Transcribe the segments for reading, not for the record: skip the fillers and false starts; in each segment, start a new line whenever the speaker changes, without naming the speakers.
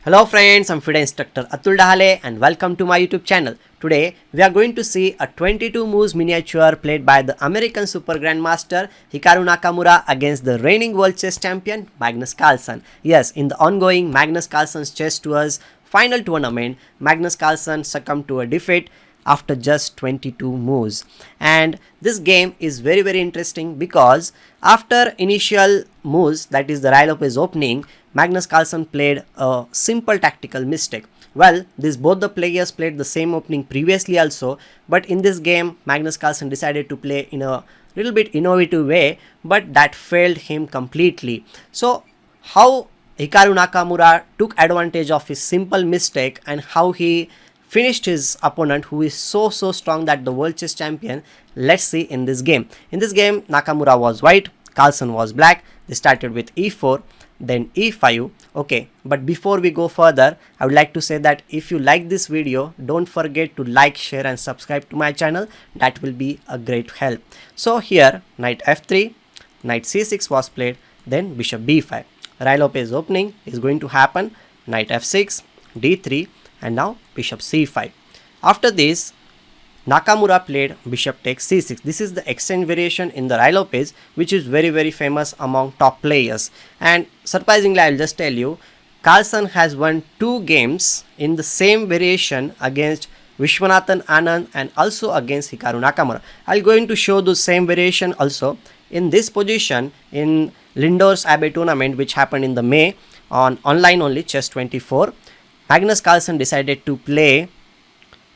Hello friends, I'm FIDE instructor Atul Dahale and welcome to my YouTube channel. Today we are going to see a 22 moves miniature played by the American Super Grandmaster Hikaru Nakamura against the reigning world chess champion Magnus Carlsen. Yes, in the ongoing Magnus Carlsen's chess tours final tournament, Magnus Carlsen succumbed to a defeat after just 22 moves. And this game is very interesting because after initial moves, that is the Rai Lopez opening, Magnus Carlsen played a simple tactical mistake. Well, both the players played the same opening previously also, but in this game Magnus Carlsen decided to play in a little bit innovative way, but that failed him completely. So how Hikaru Nakamura took advantage of his simple mistake and how he finished his opponent who is so strong that the world chess champion, let's see in this game. In this game Nakamura was white, Carlsen was black. They started with e4, then e5. Okay, but before we go further, I would like to say that if you like this video, don't forget to like, share and subscribe to my channel. That will be a great help. So here knight f3, knight c6 was played, then bishop b5. Rai Lopez opening is going to happen, knight f6, d3 and now bishop c5. After this Nakamura played bishop takes c6. This is the exchange variation in the Rai Lopez, which is very famous among top players. And surprisingly, I'll just tell you, Carlsen has won 2 games in the same variation against Vishwanathan Anand and also against Hikaru Nakamura. I'll going to show the same variation also in this position in Lindor's Abbey tournament, which happened in the May on online only chess24. Magnus Carlsen decided to play,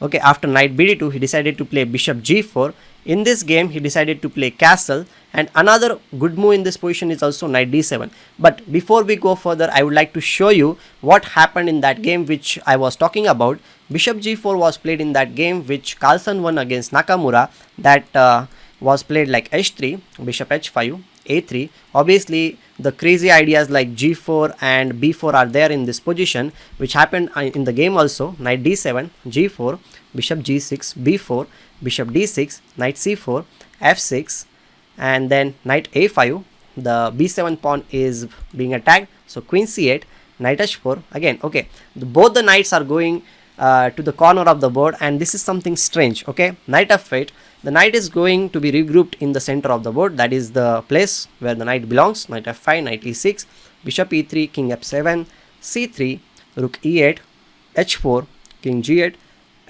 okay, after knight bd2 he decided to play bishop g4. In this game he decided to play castle, and another good move in this position is also knight d7. But before we go further, I would like to show you what happened in that game which I was talking about. Bishop g4 was played in that game which Carlsen won against Nakamura. That was played like h3, bishop h5, a3. Obviously the crazy ideas like g4 and b4 are there in this position, which happened in the game also. Knight d7, g4, bishop g6, b4, bishop d6, knight c4, f6 and then knight a5. The b7 pawn is being attacked, so queen c8, knight h4 again. Okay, both the knights are going to the corner of the board, and this is something strange. Okay, knight f8, the knight is going to be regrouped in the center of the board. That is the place where the knight belongs. Knight f5, knight e6, bishop e3, king f7, c3, rook e8, h4, king g8,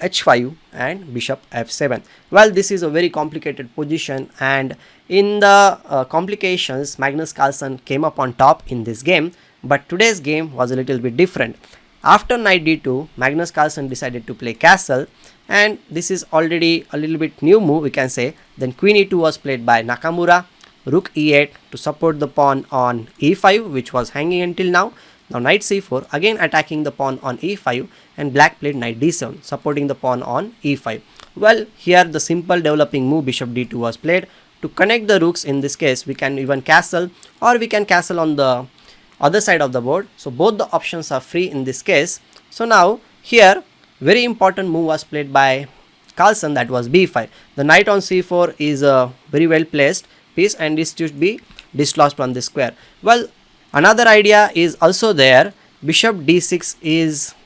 h5 and bishop f7. Well, this is a very complicated position, and in the complications Magnus Carlsen came up on top in this game. But today's game was a little bit different. After knight d2, Magnus Carlsen decided to play castle, and this is already a little bit new move we can say. Then queen e2 was played by Nakamura, rook e8 to support the pawn on e5 which was hanging until now. Now knight c4, again attacking the pawn on e5, and black played knight d7 supporting the pawn on e5. Well, here the simple developing move bishop d2 was played to connect the rooks. In this case we can even castle, or we can castle on the other side of the board, so both the options are free in this case. So now here very important move was played by Carlsen, that was b5. The knight on c4 is a very well placed piece and this should be dislodged from the square. Well, another idea is also there. Bishop d6 is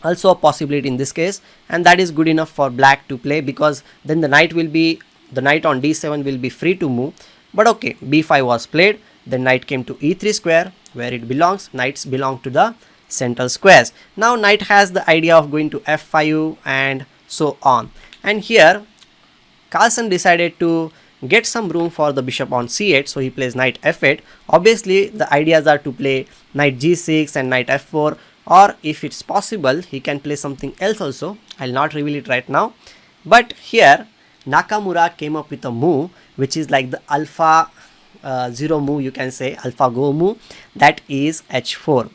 also a possibility in this case, and that is good enough for black to play because then the knight on d7 will be free to move. But okay, b5 was played. Then knight came to e3 square where it belongs. Knights belong to the central squares. Now knight has the idea of going to f5 and so on, and here Carlsen decided to get some room for the bishop on c8, so he plays knight f8. Obviously the ideas are to play knight g6 and knight f4, or if it's possible he can play something else also. I'll not reveal it right now. But here Nakamura came up with a move which is like the alpha 0 move, you can say alpha go move, that is h4.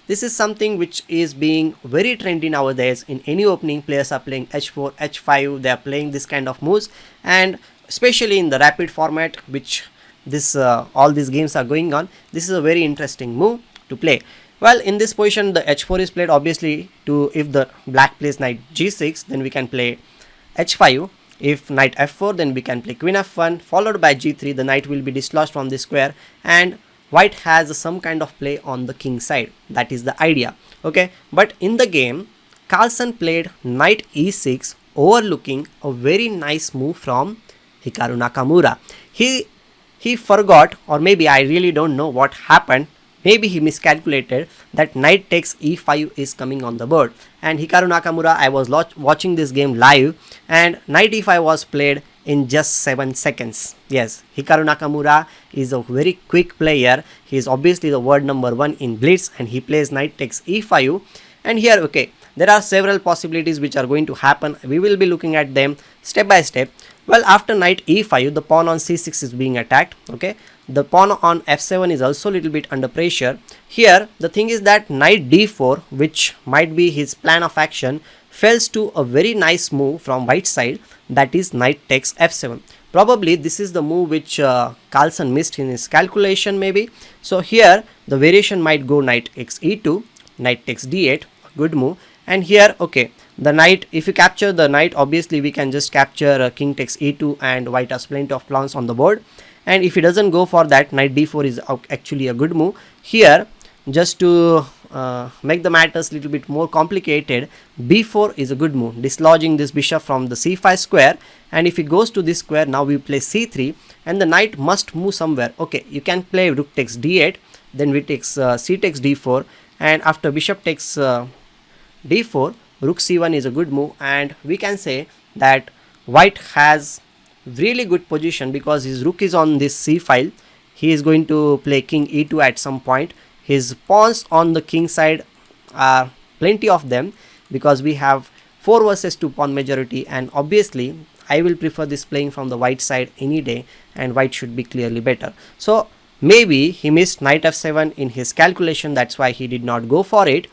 This is something which is being very trendy nowadays. In any opening, players are playing h4, h5, they are playing this kind of moves, and especially in the rapid format which all these games are going on, this is a very interesting move to play. Well, in this position the h4 is played obviously to, if the black plays knight g6 then we can play h5. If knight f4 then we can play queen f1 followed by g3. The knight will be dislodged from the square, and white has some kind of play on the king side. That is the idea. Okay, but in the game, Carlsen played knight e6, overlooking a very nice move from Hikaru Nakamura. He forgot, or maybe I really don't know what happened. Maybe he miscalculated that knight takes e5 is coming on the board. And Hikaru Nakamura, I was watching this game live, and knight e5 was played in just 7 seconds. Yes, Hikaru Nakamura is a very quick player. He is obviously the world number 1 in Blitz, and he plays knight takes e5. And here, okay, there are several possibilities which are going to happen. We will be looking at them step by step. Well, after knight e5, the pawn on c6 is being attacked. Okay, the pawn on f7 is also a little bit under pressure. Here, the thing is that knight d4, which might be his plan of action, fails to a very nice move from white side, that is knight takes f7. Probably this is the move which Carlsen missed in his calculation maybe. So here the variation might go knight takes e2, knight takes d8, good move. And here, okay, the knight, if you capture the knight, obviously we can just capture king takes e2, and white has plenty of pawns on the board. And if he doesn't go for that, knight d4 is actually a good move. Here, just to make the matters a little bit more complicated, b4 is a good move, dislodging this bishop from the c5 square. And if it goes to this square, now we play c3, and the knight must move somewhere. Okay, you can play rook takes d8, then we takes c takes d4, and after bishop takes d4, rook c1 is a good move. And we can say that white has really good position because his rook is on this c file. He is going to play king e2 at some point. His pawns on the king side are plenty of them because we have 4 versus 2 pawn majority, and obviously I will prefer this playing from the white side any day, and white should be clearly better. So maybe he missed knight f7 in his calculation, that's why he did not go for it.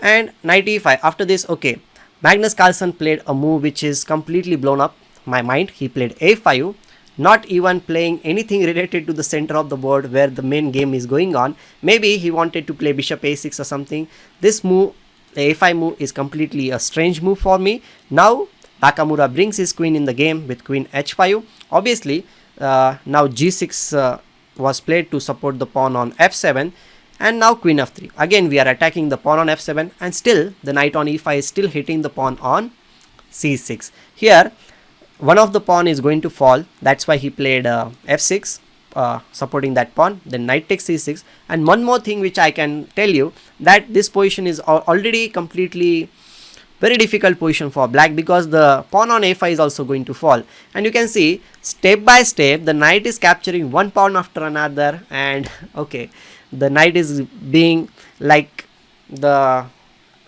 And knight e5. After this, okay, Magnus Carlsen played a move which is completely blown up my mind. He played a5, not even playing anything related to the center of the board where the main game is going on. Maybe he wanted to play bishop a6 or something. This move, the a5 move, is completely a strange move for me. Now Nakamura brings his queen in the game with queen h5. Obviously now g6 was played to support the pawn on f7. And now queen f3. Again we are attacking the pawn on f7, and still the knight on e5 is still hitting the pawn on c6. Here one of the pawn is going to fall, that's why he played f6 supporting that pawn. Then knight takes c6. And one more thing which I can tell you, that this position is already completely very difficult position for black because the pawn on a5 is also going to fall. And you can see step by step the knight is capturing one pawn after another, and okay, the knight is being like the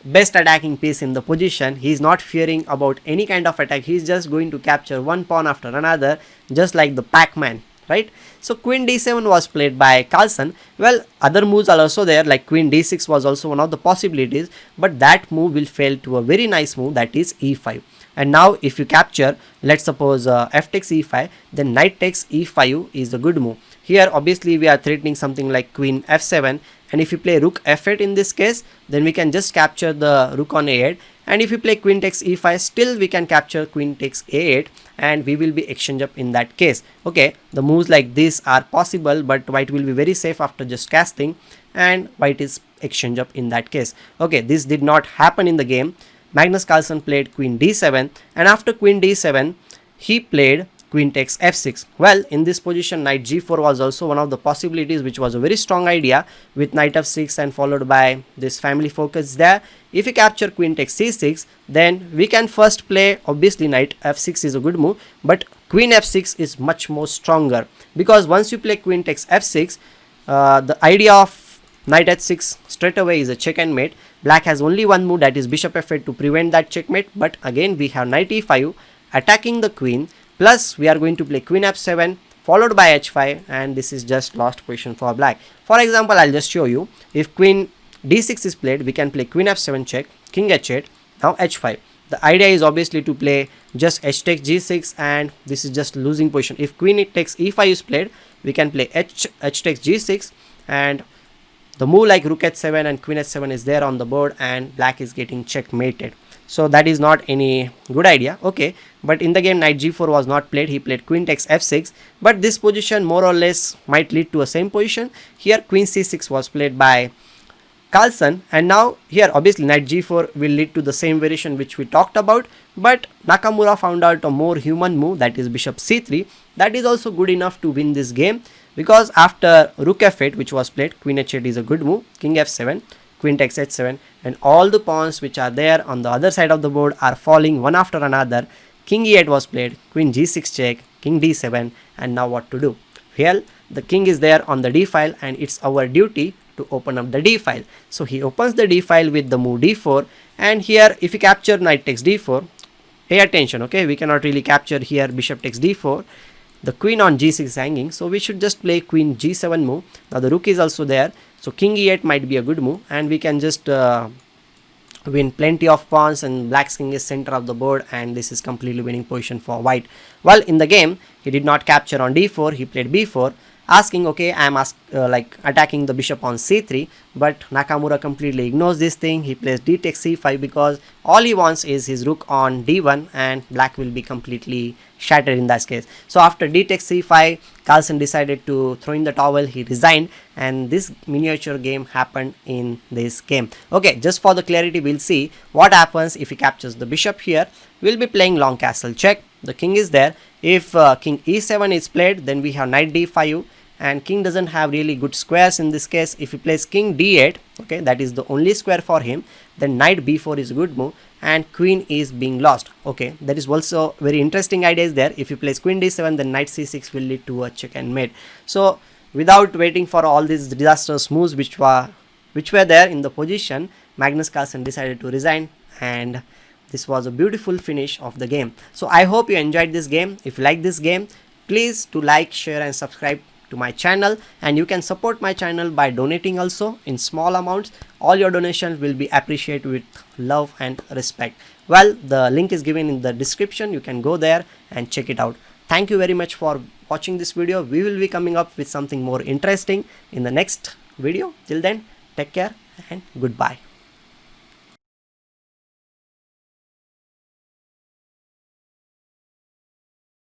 best attacking piece in the position. He is not fearing about any kind of attack. He is just going to capture one pawn after another, just like the Pac-Man, right? So queen d7 was played by Carlsen. Well, other moves are also there, like queen d6 was also one of the possibilities, but that move will fail to a very nice move, that is e5. And now if you capture, let's suppose f takes e5, then knight takes e5 is a good move. Here obviously we are threatening something like queen f7, and if you play rook f8 in this case, then we can just capture the rook on a8. And if you play queen takes e5, still we can capture queen takes a8, and we will be exchange up in that case. Okay, the moves like this are possible, but white will be very safe after just casting, and white is exchange up in that case. Okay, this did not happen in the game. Magnus Carlsen played queen d7, and after queen d7 he played queen takes f6. Well, in this position knight g4 was also one of the possibilities, which was a very strong idea with knight f6 and followed by this family focus there. If you capture queen takes c6, then we can first play, obviously knight f6 is a good move, but queen f6 is much more stronger, because once you play queen takes f6, the idea of knight h6 straight away is a check and mate. Black has only one move, that is bishop f8, to prevent that checkmate, but again we have knight e5 attacking the queen, plus we are going to play queen f7 followed by h5, and this is just lost position for black. For example, I'll just show you. If queen d6 is played, we can play queen f7 check, king h8, now h5. The idea is obviously to play just h takes g6, and this is just losing position. If queen takes e5 is played, we can play h takes g6, and the move like rook h7 and queen h7 is there on the board, and black is getting checkmated. so that is not any good idea. Okay, but in the game knight g4 was not played, he played queen takes f6, but this position more or less might lead to a same position. Here queen c6 was played by Carlsen, and now here obviously knight g4 will lead to the same variation which we talked about, but Nakamura found out a more human move, that is bishop c3. That is also good enough to win this game, because after rook f8 which was played, queen h8 is a good move, king f7, queen takes h7, and all the pawns which are there on the other side of the board are falling one after another. King e8 was played, queen g6 check, king d7, and now what to do? Well, the king is there on the d file, and it's our duty to open up the d file. So he opens the d file with the move d4, and here if you capture knight takes d4, pay attention, okay, we cannot really capture here bishop takes d4, the queen on g6 is hanging, so we should just play queen g7 move. Now the rook is also there, so king e8 might be a good move, and we can just win plenty of pawns, and black's king is center of the board, and this is completely winning position for white. Well, in the game he did not capture on d4, he played b4, asking, okay, I am like attacking the bishop on c3, but Nakamura completely ignores this thing. He plays d takes c5 because all he wants is his rook on d1, and black will be completely shattered in that case. So after d takes c5, Carlsen decided to throw in the towel, he resigned, and this miniature game happened in this game. Okay, just for the clarity, we'll see what happens if he captures the bishop here. We'll be playing long castle check, the king is there. If king e7 is played, then we have knight d5, and king doesn't have really good squares in this case. If he plays king d8, okay, that is the only square for him, then knight b4 is a good move, and queen is being lost. Okay, that is also very interesting idea is there. If he plays queen d7, then knight c6 will lead to a check and mate. So without waiting for all these disastrous moves which were there in the position, Magnus Carlsen decided to resign, and this was a beautiful finish of the game. So I hope you enjoyed this game. If you like this game, please to like, share and subscribe to my channel, and you can support my channel by donating also in small amounts. All your donations will be appreciated with love and respect. Well, the link is given in the description, you can go there and check it out. Thank you very much for watching this video. We will be coming up with something more interesting in the next video. Till then, take care and goodbye.